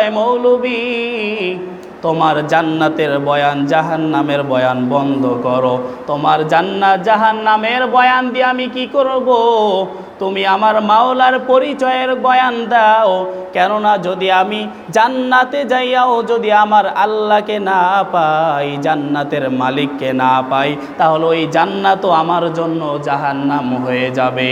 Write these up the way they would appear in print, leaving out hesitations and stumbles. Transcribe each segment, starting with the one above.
কয় মৌলবী তোমার জান্নাতের বয়ান জাহান্নামের বয়ান বন্ধ করো, তোমার জান্নাত জাহান্নামের বয়ান দিয়ে আমি কি করব? তুমি আমার মাওলার পরিচয়ের বয়ান দাও। কেননা যদি আমি জান্নাতে যাইয়াও যদি আমার আল্লাহকে না পাই, জান্নাতের মালিককে না পাই, তাহলে ওই জান্নাতও আমার জন্য জাহান্নাম হয়ে যাবে।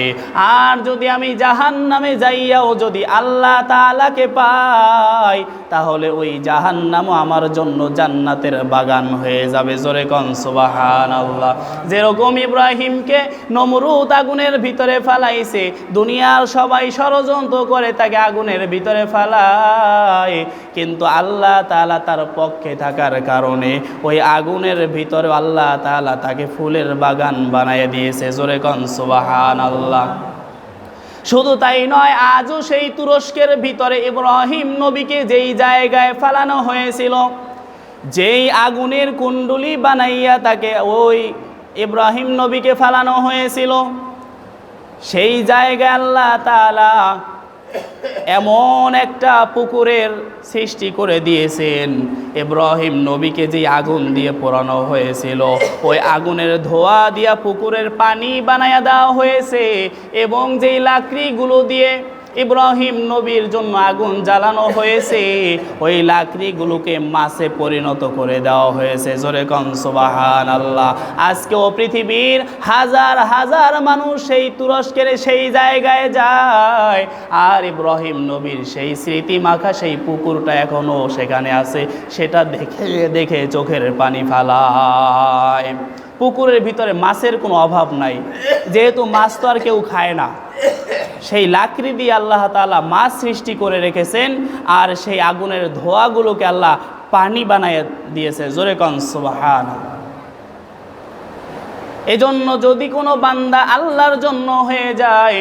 আর যদি আমি জাহান্নামে যাইয়াও যদি আল্লাহ তাআলাকে পাই, তাহলে ওই জাহান্নামও আমার জন্য জান্নাতের বাগান হয়ে যাবে। জোরে কোন সুবহানাল্লাহ। যেরকম ইব্রাহিমকে নমরুদ আগুনের ভিতরে ফালাইছে, দুনিয়ার সবাই ষড়যন্ত্র করে তাকে আগুনের ভিতরে ফালায়, কিন্তু আল্লাহ তাআলা তার পক্ষে থাকার কারণে ওই আগুনের ভিতরে আল্লাহ তাআলা তাকে ফুলের বাগান বানায় দিয়েছে। জোরে কোন সুবহানাল্লাহ। শুধু তাই নয়, আজও সেই তুরস্কের ভিতরে ইব্রাহিম নবীকে যেই জায়গায় ফালানো হয়েছিল, যেই আগুনের কুণ্ডুলি বানাইয়া তাকে ওই ইব্রাহিম নবীকে ফালানো হয়েছিল, সেই জায়গায় আল্লাহ তাআলা এমন একটা পুকুরের সৃষ্টি করে দিয়েছেন। ইব্রাহিম নবীকে যে আগুন দিয়ে পোড়ানো হয়েছিল, ওই আগুনের ধোঁয়া দিয়া পুকুরের পানি বানায়া দেওয়া হয়েছে, এবং যেই লাকড়িগুলো দিয়ে ইব্রাহিম নবীর জন্য আগুন জ্বালানো হয়েছে, ওই লাকড়িগুলোকে মাছে পরিণত করে দেওয়া হয়েছে। জোরে কোন সুবহানাল্লাহ। আজকেও পৃথিবীর হাজার হাজার মানুষ সেই তুরস্কের সেই জায়গায় যায়, আর ইব্রাহিম নবীর সেই স্মৃতি মাখা সেই পুকুরটা এখনো সেখানে আছে, সেটা দেখে দেখে চোখের পানি ফালায়। পুকুরের ভিতরে মাছের কোনো অভাব নাই, যেহেতু মাছ তো আর কেউ খায় না, সেই লাকড়ি দিয়ে আল্লাহ তাআলা মাছ সৃষ্টি করে রেখেছেন, আর সেই আগুনের ধোঁয়াগুলোকে আল্লাহ পানি বানায় দিয়েছে। জোরে কোন সুবহানাল্লাহ। এজন্য যদি কোনো বান্দা আল্লাহর জন্য হয়ে যায়,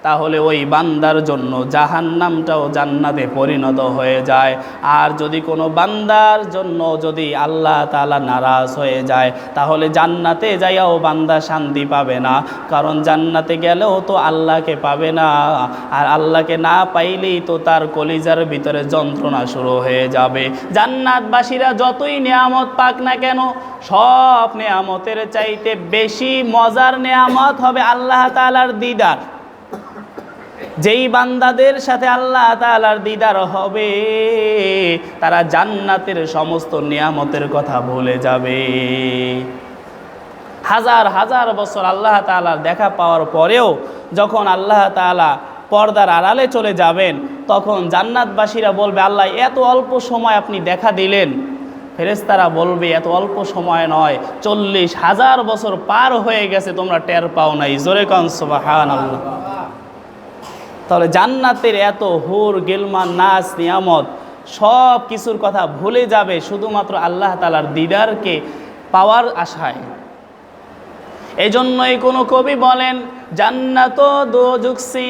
তাহলে ওই বান্দার জন্য জাহান্নামটাও জান্নাতে পরিণত হয়ে যায়। আর যদি কোনো বান্দার জন্য যদি আল্লাহ তাআলা নারাজ হয়ে যায়, তাহলে জান্নাতে যাইয়াও বান্দা শান্তি পাবে না, কারণ জান্নাতে গেলেও তো আল্লাহকে পাবে না, আর আল্লাহকে না পাইলেই তো তার কলিজার ভিতরে যন্ত্রণা শুরু হয়ে যাবে। জান্নাতবাসীরা যতই নেয়ামত পাক না কেন, সব নেয়ামতের চাইতে বেশি মজার নেয়ামত হবে আল্লাহ তাআলার দিদার। যেই বান্দাদের সাথে আল্লাহ তাআলার দিদার হবে, তারা জান্নাতের সমস্ত নিয়ামতের কথা ভুলে যাবে। হাজার হাজার বছর আল্লাহ তাআলার দেখা পাওয়ার পরেও যখন আল্লাহ তাআলা পর্দার আড়ালে চলে যাবেন, তখন জান্নাতবাসীরা বলবে, আল্লাহ এত অল্প সময় আপনি দেখা দিলেন। ফেরেশতারা বলবে, এত অল্প সময় নয়, 40,000 বছর পার হয়ে গেছে, তোমরা টের পাও নাই। জোরে কোন সুবহানাল্লাহ। তাহলে জান্নাতের এত হুর গিলমান নাচ নিয়ামত সব কিছুর কথা ভুলে যাবে শুধুমাত্র আল্লাহ তাআলার দিদারকে পাওয়ার আশায়। এই জন্যই কোনো কবি বলেন, জান্নাত দোজখ সে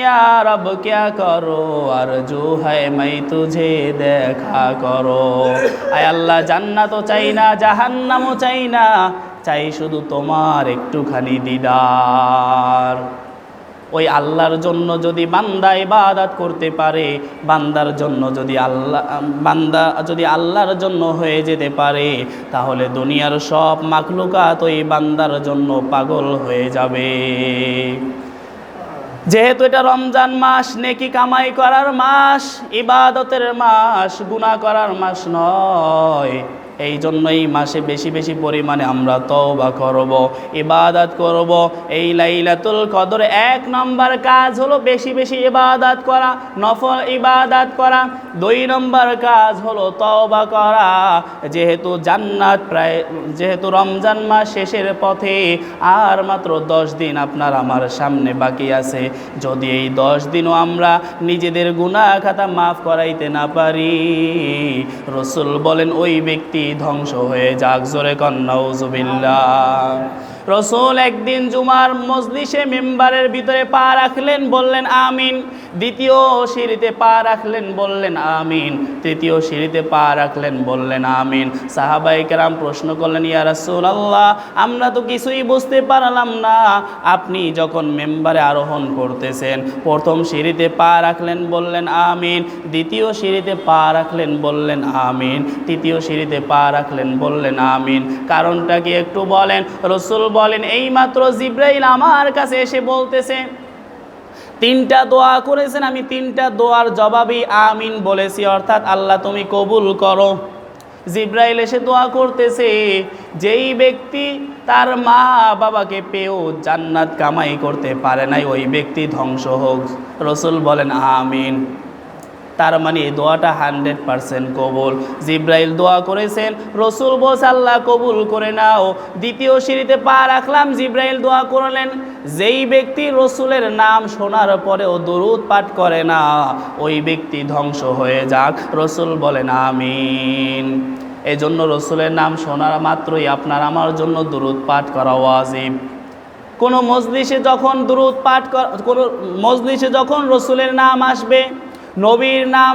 রব ক্যা করো, আরজু হ্যায় মাই তুঝে দেখা করো। আয় আল্লাহ, জান্নাতও চাই না, জাহান্নামও চাই না, চাই শুধু তোমার একটুখানি দিদার। ওই আল্লাহর জন্য যদি বান্দা ইবাদত করতে পারে, বান্দার জন্য যদি বান্দা যদি আল্লাহর জন্য হয়ে যেতে পারে, তাহলে দুনিয়ার সব মাখলুকাত ওই বান্দার জন্য পাগল হয়ে যাবে। যেহেতু এটা রমজান মাস, নেকি কামাই করার মাস, ইবাদতের মাস, গুনাহ করার মাস নয়, এই জন্য এই মাসে বেশি বেশি পরিমাণে আমরা তওবা করব, ইবাদত করব। এই লাইলাতুল কদর 1 নম্বর কাজ হলো বেশি বেশি ইবাদত করা, নফল ইবাদত করা। 2 নম্বর কাজ হলো তওবা করা। যেহেতু রমজান মাস শেষের পথে, আর মাত্র 10 দিন আপনার আমার সামনে বাকি আছে। যদি এই 10 দিনও আমরা নিজেদের গুনাহ খাতা মাফ করাইতে না পারি, রাসূল বলেন ওই ব্যক্তি ধ্বংস হয়ে যাক। জোরে কন নাউজুবিল্লাহ। রসুল একদিন জুমার মজলিসে মেম্বারের ভিতরে পা রাখলেন, বললেন আমিন। দ্বিতীয় সিঁড়িতে পা রাখলেন, বললেন আমিন। তৃতীয় সিঁড়িতে পা রাখলেন, বললেন আমিন। সাহাবায়ে কেরাম প্রশ্ন করলেন, ইয়া রাসূলুল্লাহ, আমরা তো কিছুই বুঝতে পারলাম না। আপনি যখন মেম্বারে আরোহণ করতেছেন, প্রথম সিঁড়িতে পা রাখলেন, বললেন আমিন। দ্বিতীয় সিঁড়িতে পা রাখলেন, বললেন আমিন। তৃতীয় সিঁড়িতে পা রাখলেন, বললেন আমিন। কারণটা কি একটু বলেন? রসুল বলেন, এইমাত্র জিব্রাইল আমার কাছে এসে বলতেছে, তিনটা দোয়া করেছেন, আমি তিনটা দোয়ার জবাবই আমিন বলেছি, অর্থাৎ আল্লাহ তুমি কবুল করো। জিব্রাইল এসে দোয়া করতেছে, যেই ব্যক্তি তার মা বাবাকে পেয়েও জান্নাত কামাই করতে পারে নাই, ওই ব্যক্তি ধ্বংস হোক। রসুল বলেন আমিন। তার মানে এই দোয়াটা 100% কবুল। জিব্রাইল দোয়া করেছেন, রসুল বলছে আল্লাহ কবুল করে নাও। দ্বিতীয় সিঁড়িতে পা রাখলাম, জিব্রাইল দোয়া করলেন, যেই ব্যক্তি রসুলের নাম শোনার পরেও দুরূদ পাঠ করে না, ওই ব্যক্তি ধ্বংস হয়ে যাক। রসুল বলেন আমিন। এজন্য রসুলের নাম শোনার মাত্রই আপনার আমার জন্য দুরূদ পাঠ করা ওয়াজিব। কোনো মজলিসে যখন দুরূদ পাঠ কোনো মজলিসে যখন রসুলের নাম আসবে, নবীর নাম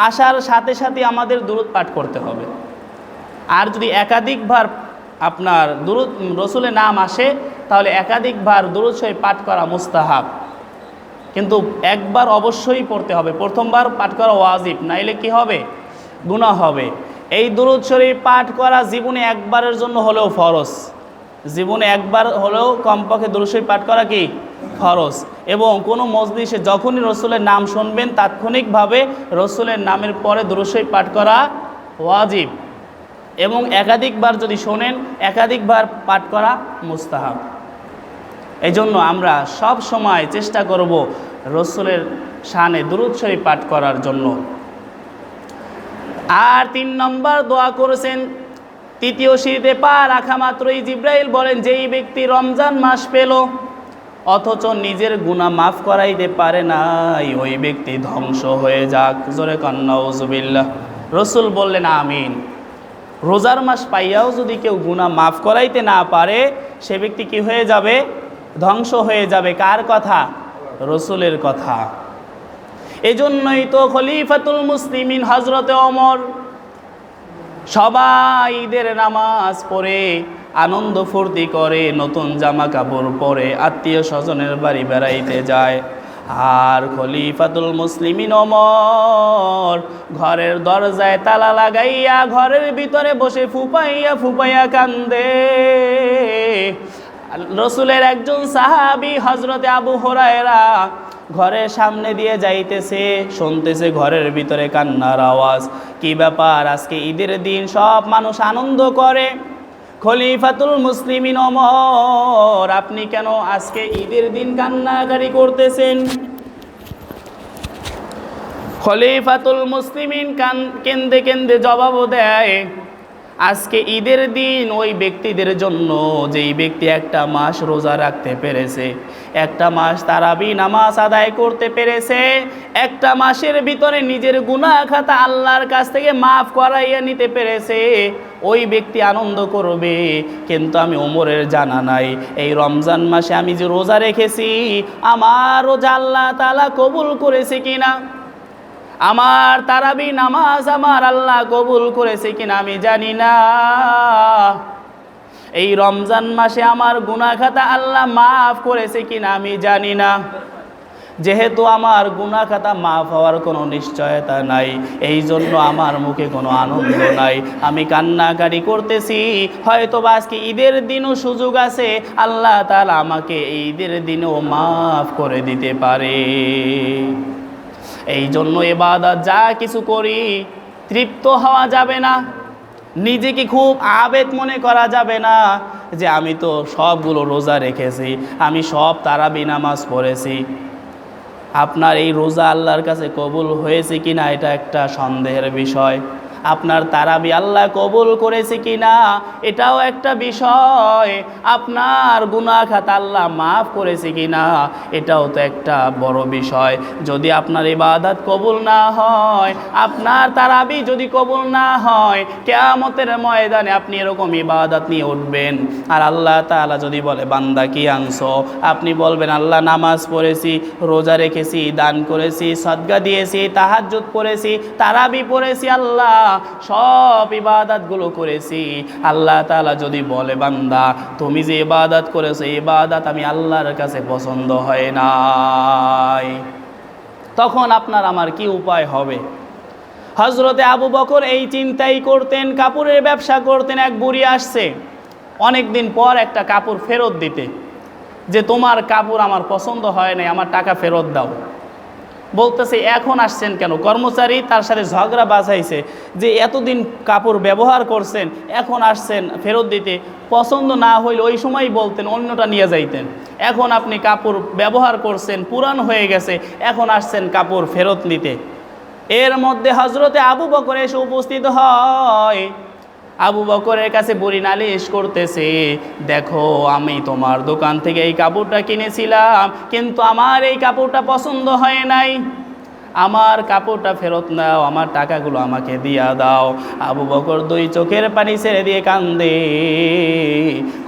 আসার সাথে সাথে আমাদের দুরূদ পাঠ করতে হবে। আর যদি একাধিকবার আপনার দুরূদ রসুলের নাম আসে, তাহলে একাধিকবার দুরূদ শরীফ পাঠ করা মুস্তাহাব, কিন্তু একবার অবশ্যই পড়তে হবে। প্রথমবার পাঠ করা ওয়াজিব, নাইলে কি হবে? গুনাহ হবে। এই দুরূদ শরীফ পাঠ করা জীবনে একবারের জন্য হলেও ফরজ। জীবনে একবার হলেও কমপক্ষে দুরূদ শরীফ পাঠ করা কি ফরজ। এবং কোনো মজলিসে যখনই রসুলের নাম শুনবেন, তাৎক্ষণিকভাবে রসুলের নামের পরে দুরূদ শরীফ পাঠ করা ওয়াজিব। এবং একাধিকবার যদি শোনেন, একাধিকবার পাঠ করা মুস্তাহাব। এই জন্য আমরা সব সময় চেষ্টা করব রসুলের শানে দুরূদ শরীফ পাঠ করার জন্য। আর 3 নম্বর দোয়া করেছেন, তৃতীয় সিঁড়িতে পা রাখা মাত্রই জিব্রাইল বলেন, যেই ব্যক্তি রমজান মাস পেল অথচ নিজের গুনাহ মাফ করাইতে পারে নাই, ওই ব্যক্তি ধ্বংস হয়ে যাক। জোরে কান্না নাউজুবিল্লাহ। রসুল বললেন আমিন। রোজার মাস পাইয়াও যদি কেউ গুনাহ মাফ করাইতে না পারে, সে ব্যক্তি কি হয়ে যাবে? ধ্বংস হয়ে যাবে। কার কথা? রসুলের কথা। এজন্যই তো খলিফাতুল মুসলিমিন হযরতে ওমর সবাই ঈদের নামাজ পড়ে আনন্দ ফুর্তি করে, নতুন জামা কাপড় পরে আত্মীয় স্বজনের বাড়ি বেড়াইতে যায়। আর খলিফাতুল মুসলিমিন ওমর ঘরের দরজায় তালা লাগাইয়া ঘরের ভিতরে বসে ফুপাইয়া ফুপাইয়া কান্দে। রসুলের একজন সাহাবী হযরতে আবু হুরায়রা ঘরের সামনে দিয়ে যাইতেছে, শুনতেছে ঘরের ভিতরে কান্নার আওয়াজ। কি ব্যাপার? আজকে ঈদের দিন, সব মানুষ আনন্দ করে, খলিফাতুল মুসলিমিন ওমর আপনি কেন আজকে ঈদের দিন কান্নাকারি করতেছেন? খলিফাতুল মুসলিমিন কেন্দে কেন্দে জবাব দেয়, আজকে ঈদের দিন ওই ব্যক্তিদের জন্য যেই ব্যক্তি একটা মাস রোজা রাখতে পেরেছে, একটা মাস তারাবি নামাজ আদায় করতে পেরেছে, একটা মাসের ভিতরে নিজের গুনাহ খাতা আল্লাহর কাছ থেকে মাফ করাইয়া নিতে পেরেছে, ওই ব্যক্তি আনন্দ করবে। কিন্তু আমি ওমরের জানা নাই এই রমজান মাসে আমি যে রোজা রেখেছি, আমার রোজা আল্লাহ তাআলা কবুল করেছে কিনা, আমার তারাবি নামাজ আমার আল্লাহ কবুল করেছে কিনা আমি জানি না। এই রমজান মাসে আমার গুনাহ খাতা আল্লাহ মাফ করেছে কিনা আমি জানি না। যেহেতু আমার গুনাহ খাতা মাফ হওয়ার কোনো নিশ্চয়তা নাই, এই জন্য আমার মুখে কোনো আনন্দ নাই, আমি কান্নাকারি করতেছি। হয়তো বা আজকে ঈদের দিনও সুযোগ আছে, আল্লাহ তাআলা আমাকে এই ঈদের দিনও মাফ করে দিতে পারে। এই জন্য ইবাদত যা কিছু করি তৃপ্ত হওয়া যাবে না, নিজেকে খুব আবেদ মনে করা যাবে না যে আমি তো সবগুলো রোজা রেখেছি, আমি সব তারাবি নামাজ পড়েছি। আপনার এই রোজা আল্লাহর কাছে কবুল হয়েছে কিনা এটা একটা সন্দেহের বিষয়। আপনার তারাবি আল্লাহ কবুল করেছে কিনা এটাও একটা বিষয়, আপনার গুনাহ খাতা আল্লাহ মাফ করেছে কিনা এটাও তো একটা বড় বিষয়। যদি আপনার ইবাদত কবুল না হয়, আপনার তারাবি যদি কবুল না হয়, কিয়ামতের ময়দানে আপনি এরকম ইবাদত নিয়ে উঠবেন। আর আল্লাহ তাআলা যদি বলে বান্দা কি আনছো, আপনি বলবেন আল্লাহ নামাজ পড়েছি, রোজা রেখেছি, দান করেছি, সদকা দিয়েছি, তাহাজ্জুদ পড়েছি, তারাবি পড়েছি, আল্লাহ সব ইবাদতগুলো করেছি। আল্লাহ তাআলা যদি বলে বান্দা তুমি যে ইবাদত করেছো ইবাদত আমি আল্লাহর কাছে পছন্দ হয় নাই, তখন আপনার আমার কি উপায় হবে? হযরতে আবু বকর এই চিন্তাই করতেন, কাপড়ের ব্যবসা করতেন। এক বুড়ি আসছে অনেক দিন পর একটা কাপড় ফেরত দিতে, যে তোমার কাপড় আমার পছন্দ হয় নাই, আমার টাকা ফেরত দাও। বলতেছে এখন আসছেন কেন? কর্মচারী তার সাথে ঝগড়া বাঁচাইছে যে এতদিন কাপড় ব্যবহার করছেন, এখন আসছেন ফেরত দিতে। পছন্দ না হইলে ওই সময় বলতেন, অন্যটা নিয়ে যাইতেন। এখন আপনি কাপড় ব্যবহার করছেন, পুরান হয়ে গেছে, এখন আসছেন কাপড় ফেরত নিতে। এর মধ্যে হযরতে আবু বকর এসে উপস্থিত হয়। আবু বকরের কাছে বুড়ি নালিশ করতেছে, দেখো আমি তোমার দোকান থেকে এই কাপড়টা কিনেছিলাম, কিন্তু আমার এই কাপড়টা পছন্দ হয় নাই, আমার কাপড়টা ফেরত নাও, আমার টাকাগুলো আমাকে দিয়া দাও। আবু বকর দুই চোখের পানি ছেড়ে দিয়ে কান্দে।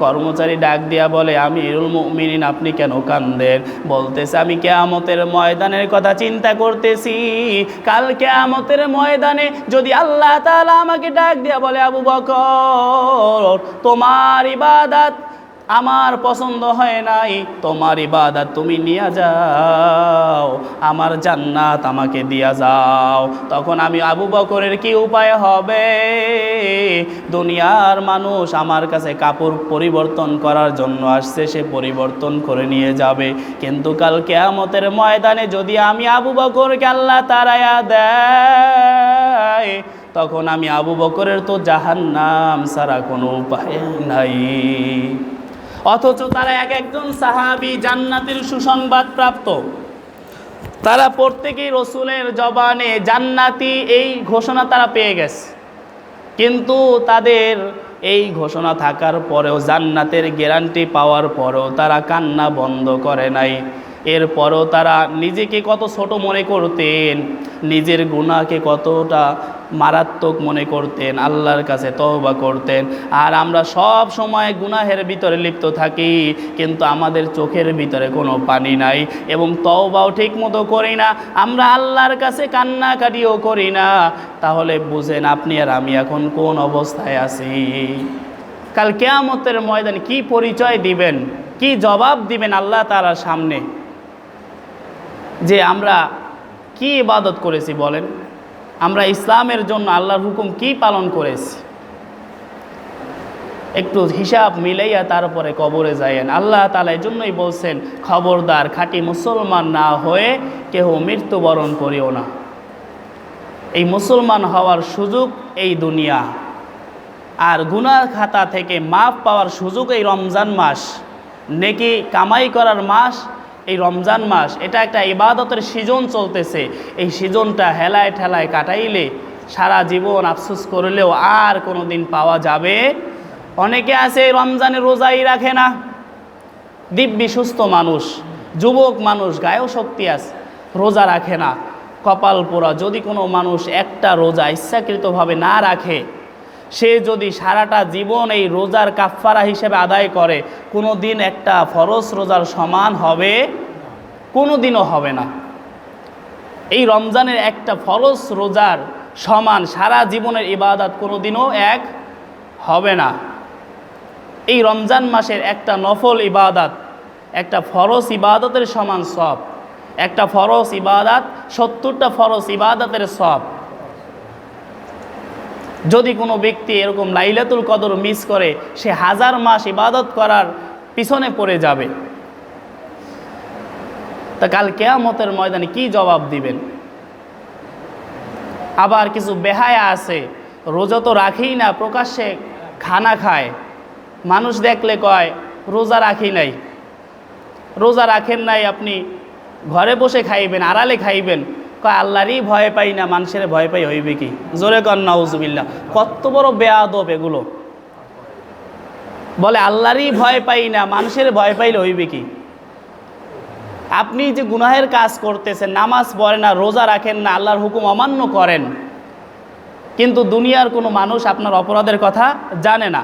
কর্মচারী ডাক দিয়া বলে আমিরুল মুমিনিন আপনি কেন কান্দেন? বলতেছে আমি কিয়ামতের ময়দানের কথা চিন্তা করতেছি। কাল কিয়ামতের ময়দানে যদি আল্লাহ তাআলা আমাকে ডাক দিয়া বলে আবু বকর তোমার ইবাদত আমার পছন্দ হয় নাই, তোমার ইবাদত তুমি নিয়ে যাও, আমার জান্নাত আমাকে দিয়া যাও, তখন আমি আবু বকরের কি উপায় হবে? দুনিয়ার মানুষ আমার কাছে কাপড় পরিবর্তন করার জন্য আসছে, সে পরিবর্তন করে নিয়ে যাবে, কিন্তু কাল কিয়ামতের ময়দানে যদি আমি আবু বকরকে আল্লাহ তাড়ায়া দেয়, তখন আমি আবু বকরের তো জাহান্নাম ছাড়া কোনো উপায় নাই। অথচ তারা এক একজন সাহাবী জান্নাতের সুসংবাদ প্রাপ্ত, তারা প্রত্যেকেই রসুলের জবানে জান্নাতি এই ঘোষণা তারা পেয়ে গেছে, কিন্তু তাদের এই ঘোষণা থাকার পরেও, জান্নাতের গ্যারান্টি পাওয়ার পরেও তারা কান্না বন্ধ করে নাই। এরপরও তারা নিজেকে কত ছোট মনে করতেন, নিজের গুনাহকে কতটা মারাত্মক মনে করতেন, আল্লাহর কাছে তওবা করতেন। আর আমরা সব সময় গুনাহের ভিতরে লিপ্ত থাকি, কিন্তু আমাদের চোখের ভিতরে কোনো পানি নাই এবং তওবাও ঠিক মতো করি না, আমরা আল্লাহর কাছে কান্নাকাটিও করি না। তাহলে বুঝেন আপনি আর আমি এখন কোন অবস্থায় আছি। কাল কিয়ামতের ময়দানে কি পরিচয় দিবেন, কি জবাব দিবেন আল্লাহ তাআলার সামনে, যে আমরা কি ইবাদত করেছি বলেন, আমরা ইসলামের জন্য আল্লাহর হুকুম কি পালন করেছি? একটু হিসাব মিলাইয়া তারপরে কবরে যায়েন। আল্লাহ তাআলা এই জন্যই বলছেন খবরদার খাঁটি মুসলমান না হয়ে কেহ মৃত্যুবরণ করিও না। এই মুসলমান হওয়ার সুযোগ এই দুনিয়া, আর গুনাহ খাতা থেকে মাফ পাওয়ার সুযোগ এই রমজান মাস, নেকি কামাই করার মাস এই রমজান মাস। এটা একটা ইবাদতের সিজন চলতেছে, এই সিজনটা হেলায় ঠেলায় কাটাইলে সারা জীবন আফসোস করলেও আর কোনো দিন পাওয়া যাবে। অনেকে আছে রমজানে রোজাই রাখে না, দিব্যি সুস্থ মানুষ, যুবক মানুষ, গায়েও শক্তি আছে, রোজা রাখে না, কপাল পোড়া। যদি কোনো মানুষ একটা রোজা ইচ্ছাকৃতভাবে না রাখে, সে যদি সারাটা জীবন এই রোজার কাফফারা হিসেবে আদায় করে, কোনো দিন একটা ফরজ রোজার সমান হবে? কোনো দিনও হবে না। এই রমজানের একটা ফরজ রোজার সমান সারা জীবনের ইবাদত কোনো দিনও এক হবে না। এই রমজান মাসের একটা নফল ইবাদত একটা ফরজ ইবাদতের সমান সব। একটা ফরজ ইবাদত 70টা ফরজ ইবাদতের সব। যদি কোনো ব্যক্তি এরকম লাইলাতুল কদর মিস করে, সে 1000 মাস ইবাদত করার পিছনে পড়ে যাবে। তা কাল কিয়ামতের ময়দানে কি জবাব দিবেন? আবার কিছু বেহায়া আছে, রোজা তো রাখেই না, প্রকাশ্যে খানা খায়, মানুষ দেখলে কয় রোজা রাখি নাই। রোজা রাখেন নাই, আপনি ঘরে বসে খাইবেন, আড়ালে খাইবেন, কয় আল্লাহরই ভয় পাই না, মানুষের ভয় পাই হইবে কি? জোরে কর নাউজুবিল্লাহ। কত বড় বেয়াদব এগুলো। বলে আল্লাহরই ভয় পাই না, মানুষের ভয় পাইলে হইবে কি? আপনি যে গুনাহের কাজ করতেছেন, নামাজ পড়েন না, রোজা রাখেন না, আল্লাহর হুকুম অমান্য করেন, কিন্তু দুনিয়ার কোনো মানুষ আপনার অপরাধের কথা জানে না।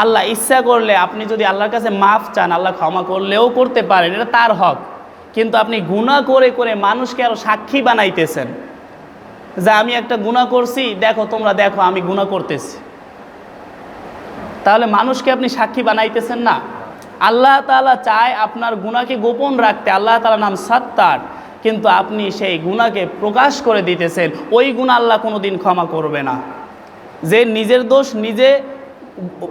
আল্লাহ ইচ্ছা করলে আপনি যদি আল্লাহর কাছে মাফ চান, আল্লাহ ক্ষমা করলেও করতে পারেন, এটা তার হক। কিন্তু আপনি গুনাহ করে করে মানুষকে আরও সাক্ষী বানাইতেছেন যে আমি একটা গুনাহ করছি, দেখো তোমরা দেখো আমি গুনাহ করতেছি। তাহলে মানুষকে আপনি সাক্ষী বানাইতেছেন না। আল্লাহ তাআলা চায় আপনার গুনাহকে গোপন রাখতে, আল্লাহ তাআলা নাম সাত্তার, কিন্তু আপনি সেই গুনাহকে প্রকাশ করে দিতেছেন। ওই গুনাহ আল্লাহ কোনো দিন ক্ষমা করবে না। যে নিজের দোষ নিজে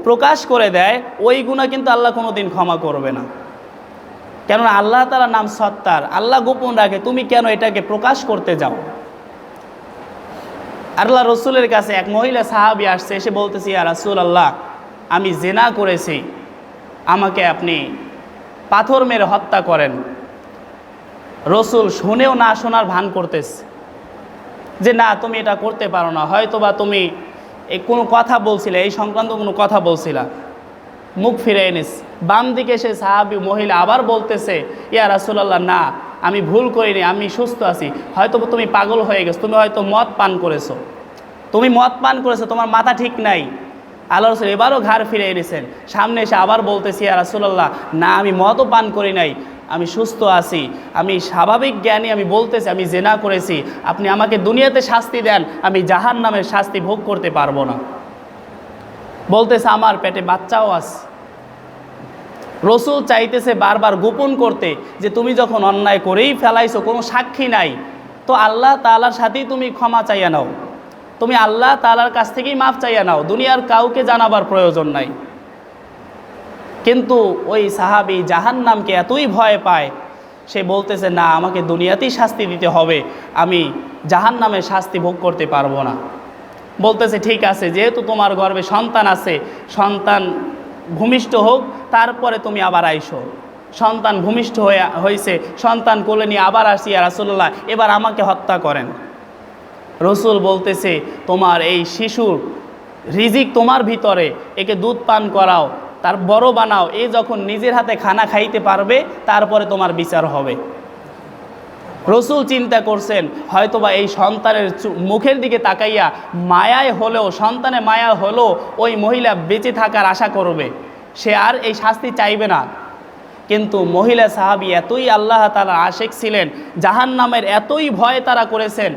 প্রকাশ করে দেয়, ওই গুনাহ কিন্তু আল্লাহ কোনো দিন ক্ষমা করবে না। কেননা আল্লাহ তাআলা নাম সত্তার, আল্লাহ গোপন রাখে, তুমি কেন এটাকে প্রকাশ করতে যাও? আল্লাহ রসুলের কাছে এক মহিলা সাহাবী আসছে, এসে বলতেছি, ইয়া রাসূলুল্লাহ, আমি জিনা করেছি, আমাকে আপনি পাথর মেরে হত্যা করেন। রসুল শুনেও না শোনার ভান করতেছে যে না, তুমি এটা করতে পারো না, হয়তো বা তুমি কোনো কথা বলছিলে, এই সংক্রান্ত কোনো কথা বলছিলা। মুখ ফিরে এনেস, বাম দিকে সে সাহাবী মহিলা আবার বলতেছে, ইয়া রাসূলুল্লাহ, না আমি ভুল করিনি, আমি সুস্থ আছি, হয়তো তুমি পাগল হয়ে গেছো, তুমি হয়তো মদ পান করেছো, তোমার মাথা ঠিক নাই। আল্লাহ রাসূল এবারও ঘাড় ফিরে এনেছেন, সামনে এসে আবার বলতেছি, ইয়া রাসূলুল্লাহ, না আমি মদও পান করি নাই, আমি সুস্থ আছি, আমি স্বাভাবিক জ্ঞানী, আমি বলতেছি আমি জিনা করেছি, আপনি আমাকে দুনিয়াতে শাস্তি দেন, আমি জাহান্নামের শাস্তি ভোগ করতে পারবো না। বলতেছে আমার পেটে বাচ্চাও আছে। রসুল চাইতেছে বারবার গোপন করতে যে তুমি যখন অন্যায় করেই ফেলাইছো, কোনো সাক্ষী নাই, তো আল্লাহ তাআলার সাথেই তুমি ক্ষমা চাইয়া নাও, তুমি আল্লাহ তাআলার কাছ থেকেই মাফ চাইয়া নাও, দুনিয়ার কাউকে জানাবার প্রয়োজন নাই। কিন্তু ওই সাহাবী জাহান্নামকে এতই ভয় পায়, সে বলতেছে না, আমাকে দুনিয়াতেই শাস্তি দিতে হবে, আমি জাহান্নামের শাস্তি ভোগ করতে পারবো না। বলতেছে ঠিক আছে, যেহেতু তোমার গর্ভে সন্তান আছে, সন্তান ভূমিষ্ঠ হোক, তারপরে তুমি আবার আইসো। সন্তান ভূমিষ্ঠ হয়েছে, সন্তান কোলে নিয়ে আবার আসি, ইয়া রাসূলুল্লাহ, এবার আমাকে হত্যা করেন। রসুল বলতেছে তোমার এই শিশুর রিজিক তোমার ভিতরে, একে দুধ পান করাও, তার বড় বানাও, এ যখন নিজের হাতে খানা খাইতে পারবে তারপরে তোমার বিচার হবে। রসুল চিন্তা করছেন হয়তোবা এই সন্তানের মুখের দিকে তাকাইয়া মায়ায় হলেও, সন্তানে মায়া হলেও ওই মহিলা বেঁচে থাকার আশা করবে, সে আর এই শাস্তি চাইবে না। কিন্তু মহিলা সাহাবী এতই আল্লাহ তাআলার আশিক ছিলেন, জাহান্নামের এতই ভয় তারা করেছেন।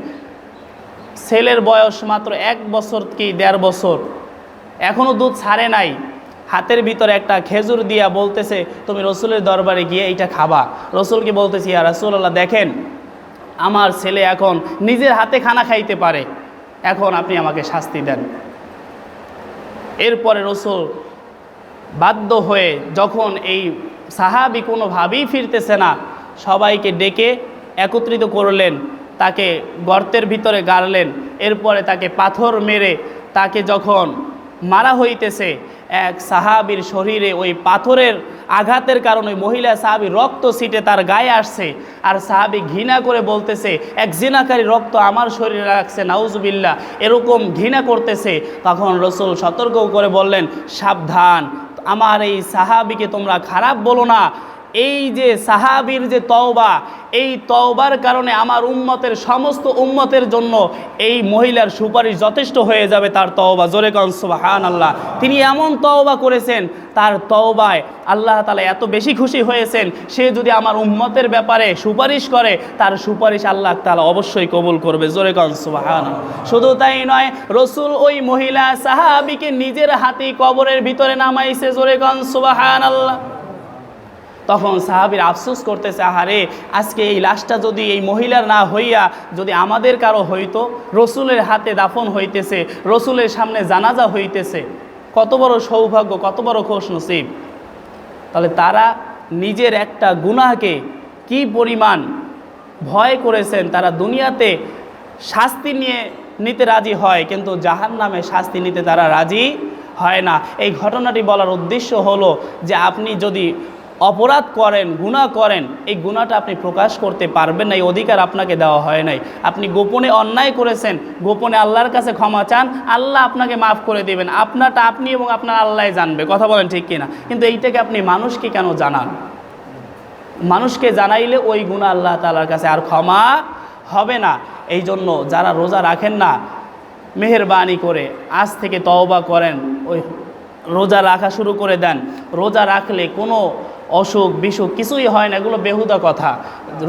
ছেলের বয়স মাত্র 1 বছর কি 1.5 বছর, এখনও দুধ ছাড়ে নাই, হাতের ভিতরে একটা খেজুর দিয়া বলতেছে তুমি রসুলের দরবারে গিয়ে এইটা খাবা। রসুলকে বলতেছি, ইয়া রাসূলুল্লাহ, দেখেন আমার ছেলে এখন নিজের হাতে খানা খাইতে পারে, এখন আপনি আমাকে শাস্তি দেন। এরপরে রসুল বাধ্য হয়ে, যখন এই সাহাবী কোনোভাবেই ফিরতেছে না, সবাইকে ডেকে একত্রিত করলেন, তাকে গর্তের ভিতরে গাড়লেন, এরপরে তাকে পাথর মেরে তাকে যখন মারা হইতেছে, এক সাহাবীর শরীরে ওই পাথরের আঘাতের কারণে মহিলা সাহাবী রক্ত ছিটে তার গায়ে আসছে, আর সাহাবী ঘৃণা করে বলতেছে এক জিনাকারী রক্ত আমার শরীরে লাগছে, নাউজুবিল্লাহ, এরকম ঘৃণা করতেছে। তখন রসুল সতর্ক করে বললেন, সাবধান, আমার এই সাহাবীকে তোমরা খারাপ বলো না। এই যে সাহাবীর যে তওবা, এই তওবার কারণে আমার উম্মতের সমস্ত উম্মতের জন্য এই মহিলার সুপারিশ যথেষ্ট হয়ে যাবে, তার তওবা। জোরে কান সুবহানাল্লাহ। তিনি এমন তওবা করেছেন, তার তওবায় আল্লাহ তাআলা এত বেশি খুশি হয়েছেন, সে যদি আমার উম্মতের ব্যাপারে সুপারিশ করে, তার সুপারিশ আল্লাহ তাআলা অবশ্যই কবুল করবে। জোরে কান সুবহানাল্লাহ। শুধু তাই নয়, রসুল ওই মহিলা সাহাবীকে নিজের হাতেই কবরের ভিতরে নামাইছে। জোরে কান সুবহানাল্লাহ। তখন সাহাবীর আফসোস করতেছে, আহারে, আজকে এই লাশটা যদি এই মহিলার না হইয়া যদি আমাদের কারো হইতো, রসুলের হাতে দাফন হইতেছে, রসুলের সামনে জানাজা হইতেছে, কত বড় সৌভাগ্য, কত বড় খুশ নসিব। তাহলে তারা নিজের একটা গুনাহকে কি পরিমাণ ভয় করেছেন, তারা দুনিয়াতে শাস্তি নিতে রাজি হয়, কিন্তু জাহান্নামে শাস্তি নিতে তারা রাজি হয় না। এই ঘটনাটি বলার উদ্দেশ্য হলো যে আপনি যদি অপরাধ করেন, গুনাহ করেন, এই গুনাহটা আপনি প্রকাশ করতে পারবেন না, এই অধিকার আপনাকে দেওয়া হয় নাই। আপনি গোপনে অন্যায় করেছেন, গোপনে আল্লাহর কাছে ক্ষমা চান, আল্লাহ আপনাকে মাফ করে দেবেন। আপনারটা আপনি এবং আপনার আল্লাহ জানবে, কথা বলেন ঠিক কিনা? কিন্তু এইটাকে আপনি মানুষকে কেন জানান? মানুষকে জানাইলে ওই গুনাহ আল্লাহ তাআলার কাছে আর ক্ষমা হবে না। এই জন্য যারা রোজা রাখেন না, মেহেরবানি করে আজ থেকে তওবা করেন, ওই রোজা রাখা শুরু করে দেন। রোজা রাখলে কোনো অসুখ বিসুখ কিছুই হয় না, এগুলো বেহুদা কথা।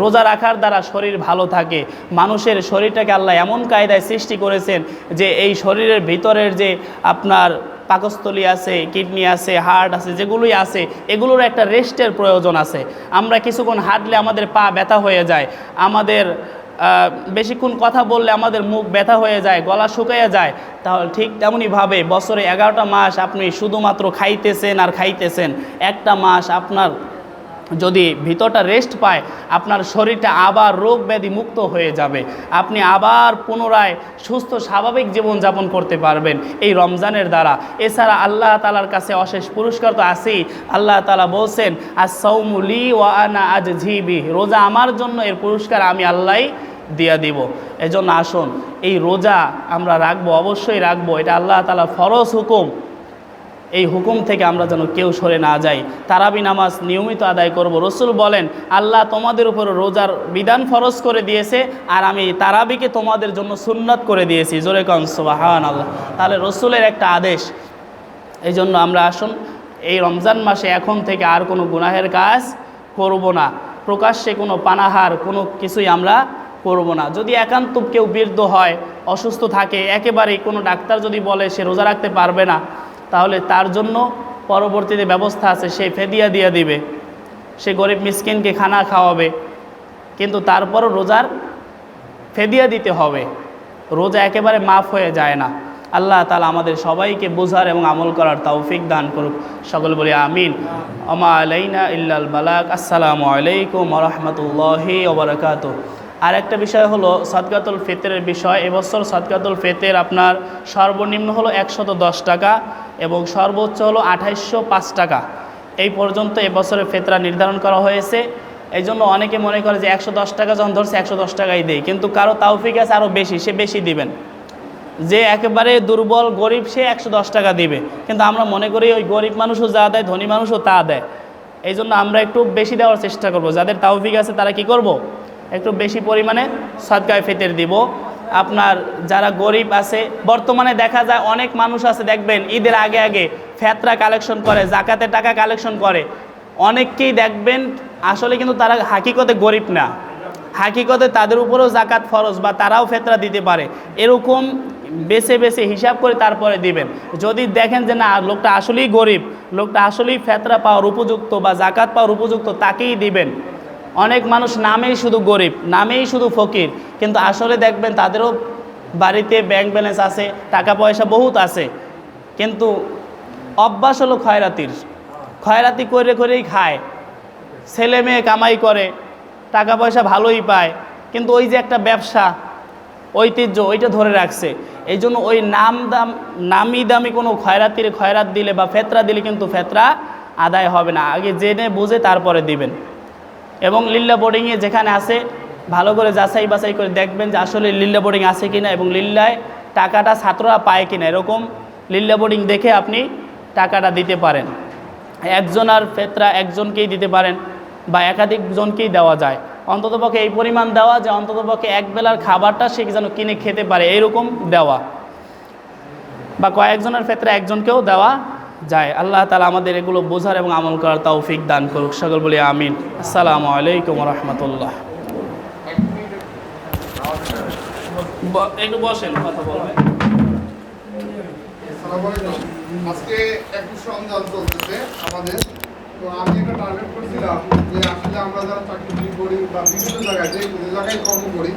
রোজা রাখার দ্বারা শরীর ভালো থাকে। মানুষের শরীরটাকে আল্লাহ এমন কায়দায় সৃষ্টি করেছেন যে এই শরীরের ভিতরের যে আপনার পাকস্থলী আছে, কিডনি আছে, হার্ট আছে, যেগুলোই আছে এগুলোর একটা রেস্টের প্রয়োজন আছে। আমরা কিছুক্ষণ হাঁটলে আমাদের পা ব্যথা হয়ে যায়, আমাদের বেশিক্ষণ কথা বললে আমাদের মুখ ব্যথা হয়ে যায়, গলা শুকিয়ে যায়। তাহলে ঠিক তেমনইভাবে বছরে 11টা মাস আপনি শুধুমাত্র খাইতেছেন আর খাইতেছেন, একটা মাস আপনার যদি ভিতরটা রেস্ট পায়, আপনার শরীরটা আবার রোগ ব্যাধি মুক্ত হয়ে যাবে, আপনি আবার পুনরায় সুস্থ স্বাভাবিক জীবনযাপন করতে পারবেন এই রমজানের দ্বারা। এছাড়া আল্লাহ তাআলার কাছে অশেষ পুরস্কার তো আছেই। আল্লাহ তাআলা বলছেন, আস-সাওমু লি ওয়া আনা আজজি বিহি, রোজা আমার জন্য, এর পুরস্কার আমি আল্লাহই দিয়া দিব। এজন্য আসুন এই রোজা আমরা রাখবো, অবশ্যই রাখবো, এটা আল্লাহ তাআলার ফরজ হুকুম। এই হুকুম থেকে আমরা যেন কেউ সরে না যাই। তারাবি নামাজ নিয়মিত আদায় করব। রসুল বলেন, আল্লাহ তোমাদের উপর রোজার বিধান ফরজ করে দিয়েছে আর আমি তারাবিকে তোমাদের জন্য সুন্নাত করে দিয়েছি। জোরে কন সুবহানাল্লাহ। তাহলে রসুলের একটা আদেশ। এই জন্য আমরা আসুন এই রমজান মাসে এখন থেকে আর কোনো গুনাহের কাজ করব না, প্রকাশ্যে কোনো পানাহার কোনো কিছুই আমরা করব না। যদি একান্ত কেউ বৃদ্ধ হয়, অসুস্থ থাকে, একেবারেই কোনো ডাক্তার যদি বলে সে রোজা রাখতে পারবে না, তাহলে তার জন্য পরবর্তীতে ব্যবস্থা আছে, সে ফেদিয়া দিয়ে দিবে, সে গরিব মিসকিনকে খানা খাওয়াবে, কিন্তু তারপরও রোজার ফেদিয়া দিতে হবে। রোজা একেবারে মাফ হয়ে যায় না। আল্লাহ তাআলা আমাদের সবাইকে বোঝার এবং আমল করার তৌফিক দান করুক। সকল বলি আমিন। আমা আলাইনা ইল্লাল বালাগ। আসসালামু আলাইকুম ওয়া রাহমাতুল্লাহি ওয়া বারাকাতুহু। আর একটা বিষয় হলো সদকাতুল ফিতরের বিষয়। এবছর সদকাতুল ফিতর আপনার সর্বনিম্ন হলো 110 টাকা এবং সর্বোচ্চ হলো 2805 টাকা। এই পর্যন্ত এবছরের ফিতরা নির্ধারণ করা হয়েছে। এই জন্য অনেকে মনে করে যে 110 টাকা যখন ধরছে 110 টাকাই দেয়, কিন্তু কারো তাওফিক আছে আরও বেশি, সে বেশি দিবেন। যে একেবারে দুর্বল গরিব সে 110 টাকা দিবে, কিন্তু আমরা মনে করি ওই গরিব মানুষও যা দেয় ধনী মানুষও তা দেয়। এই জন্য আমরা একটু বেশি দেওয়ার চেষ্টা করব। যাদের তাওফিক আছে তারা কি করব, একটু বেশি পরিমাণে সদকায়ে ফিতর দিব। আপনার যারা গরিব আছে, বর্তমানে দেখা যায় অনেক মানুষ আছে দেখবেন ঈদের আগে আগে ফেতরা কালেকশন করে, জাকাতের টাকা কালেকশন করে। অনেককেই দেখবেন আসলে কিন্তু তারা হাকিকতে গরিব না, হাকিকতে তাদের উপরেও জাকাত ফরজ বা তারাও ফেতরা দিতে পারে। এরকম বেছে বেছে হিসাব করে তারপরে দিবেন। যদি দেখেন যে না লোকটা আসলেই গরিব, লোকটা আসলেই ফেতরা পাওয়ার উপযুক্ত বা জাকাত পাওয়ার উপযুক্ত, তাকেই দিবেন। অনেক মানুষ নামেই শুধু গরিব, নামেই শুধু ফকির, কিন্তু আসলে দেখবেন তাদেরও বাড়িতে ব্যাংক ব্যালেন্স আছে, টাকা পয়সা বহুত আছে, কিন্তু অভ্যাস হলো খয়রাতির। খয়রাতি করে করেই খায়, ছেলে মেয়ে কামাই করে, টাকা পয়সা ভালোই পায়, কিন্তু ওই যে একটা ব্যবসা ঐতিহ্য ওইটা ধরে রাখছে। এই জন্য ওই নামি দামি কোনো খয়রাত দিলে বা ফেতরা দিলে কিন্তু ফেতরা আদায় হবে না। আগে জেনে বুঝে তারপরে দিবেন। এবং লিল্লা বোর্ডিংয়ে যেখানে আছে ভালো করে যাচাই বাছাই করে দেখবেন যে আসলে লিল্লা বোর্ডিং আছে কিনা এবং লিল্লায় টাকাটা ছাত্ররা পায় কিনা, এরকম লিল্লা বোর্ডিং দেখে আপনি টাকাটা দিতে পারেন। একজন আর ফেতরা একজনকেই দিতে পারেন বা একাধিক জনকেই দেওয়া যায়। অন্ততপক্ষে এই পরিমাণ দেওয়া যে অন্ততপক্ষে এক বেলার খাবারটা সে যেন কিনে খেতে পারে, এরকম দেওয়া, বা কয়েকজনের ফেতরা একজনকেও দেওয়া যায়। আল্লাহ তাআলা আমাদের এগুলো বোঝার এবং আমল করার তৌফিক দান করুক। সকল বলি আমিন। আসসালামু আলাইকুম ওয়া রাহমাতুল্লাহ। একটু বসেন, কথা বলবেন। আজকে 21 রমজান চলতেছে আমাদের, তো আমি একটা টার্গেট করছিলাম যে আসলে আমরা যারা চাকরি করি বা বিভিন্ন জায়গায় যে জায়গায় কর্ম করি